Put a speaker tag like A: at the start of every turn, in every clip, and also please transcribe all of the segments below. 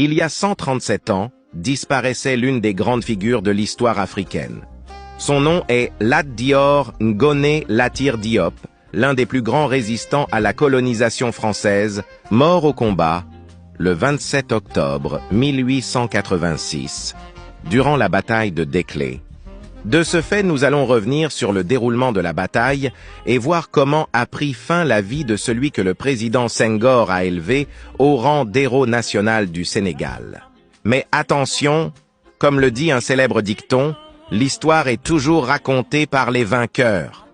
A: Il y a 137 ans, disparaissait l'une des grandes figures de l'histoire africaine. Son nom est Lat Dior Ngoné Latyr Diop, l'un des plus grands résistants à la colonisation française, mort au combat le 27 octobre 1886, durant la bataille de Déclé. De ce fait, nous allons revenir sur le déroulement de la bataille et voir comment a pris fin la vie de celui que le président Senghor a élevé au rang d'héros national du Sénégal. Mais attention, comme le dit un célèbre dicton, l'histoire est toujours racontée par les vainqueurs.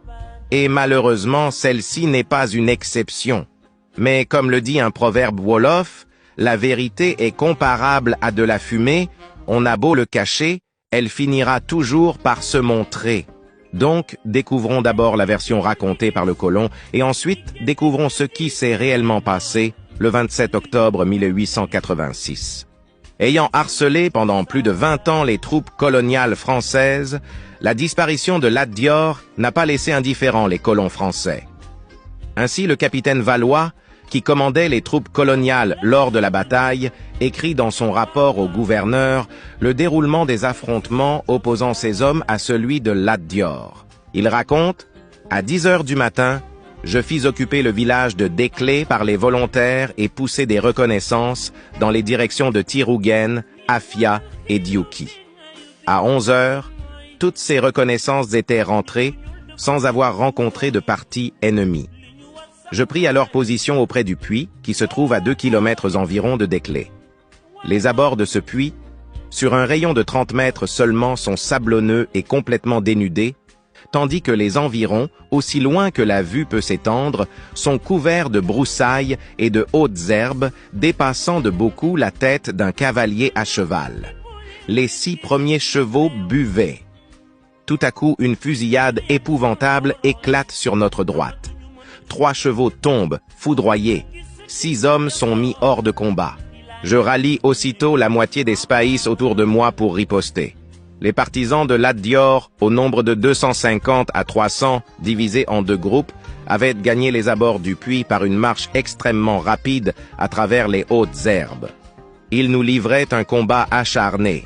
A: Et malheureusement, celle-ci n'est pas une exception. Mais comme le dit un proverbe wolof, la vérité est comparable à de la fumée, on a beau le cacher, elle finira toujours par se montrer. Donc, découvrons d'abord la version racontée par le colon et ensuite découvrons ce qui s'est réellement passé le 27 octobre 1886. Ayant harcelé pendant plus de 20 ans les troupes coloniales françaises, la disparition de Lat Dior n'a pas laissé indifférents les colons français. Ainsi, le capitaine Valois, qui commandait les troupes coloniales lors de la bataille, écrit dans son rapport au gouverneur le déroulement des affrontements opposant ces hommes à celui de Lat Dior. Il raconte « À 10 heures du matin, je fis occuper le village de Déclé par les volontaires et pousser des reconnaissances dans les directions de Tirouguen, Afia et Diouki. À 11 heures, toutes ces reconnaissances étaient rentrées sans avoir rencontré de parti ennemi. Je pris alors position auprès du puits, qui se trouve à 2 kilomètres environ de Déclé. Les abords de ce puits, sur un rayon de 30 mètres seulement, sont sablonneux et complètement dénudés, tandis que les environs, aussi loin que la vue peut s'étendre, sont couverts de broussailles et de hautes herbes, dépassant de beaucoup la tête d'un cavalier à cheval. Les 6 premiers chevaux buvaient. Tout à coup, une fusillade épouvantable éclate sur notre droite. 3 chevaux tombent, foudroyés. 6 hommes sont mis hors de combat. Je rallie aussitôt la moitié des spahis autour de moi pour riposter. Les partisans de Lat Dior, au nombre de 250 à 300, divisés en 2 groupes, avaient gagné les abords du puits par une marche extrêmement rapide à travers les hautes herbes. Ils nous livraient un combat acharné.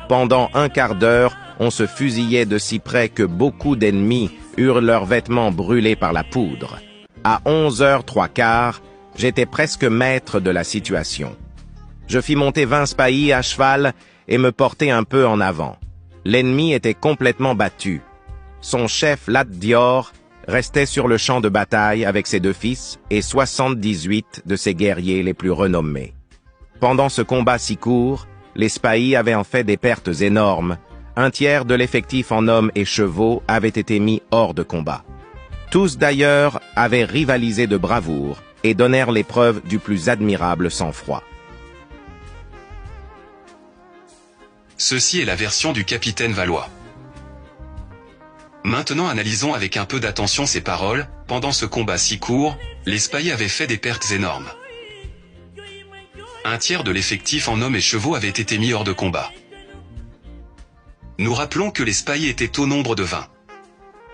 A: Pendant un quart d'heure, on se fusillait de si près que beaucoup d'ennemis eurent leurs vêtements brûlés par la poudre. À 11h03, j'étais presque maître de la situation. Je fis monter 20 spahis à cheval et me porter un peu en avant. L'ennemi était complètement battu. Son chef, Lat Dior, restait sur le champ de bataille avec ses 2 fils et 78 de ses guerriers les plus renommés. Pendant ce combat si court, les spahis avaient en fait des pertes énormes. Un tiers de l'effectif en hommes et chevaux avait été mis hors de combat. Tous d'ailleurs avaient rivalisé de bravoure et donnèrent les preuves du plus admirable sang-froid.
B: Ceci est la version du capitaine Valois. Maintenant analysons avec un peu d'attention ces paroles. Pendant ce combat si court, les spahis avaient fait des pertes énormes. Un tiers de l'effectif en hommes et chevaux avait été mis hors de combat. Nous rappelons que les spahis étaient au nombre de 20.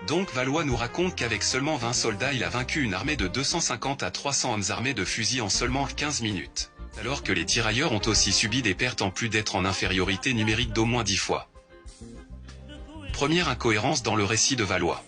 B: Donc Valois nous raconte qu'avec seulement 20 soldats il a vaincu une armée de 250 à 300 hommes armés de fusils en seulement 15 minutes. Alors que les tirailleurs ont aussi subi des pertes en plus d'être en infériorité numérique d'au moins 10 fois. Première incohérence dans le récit de Valois.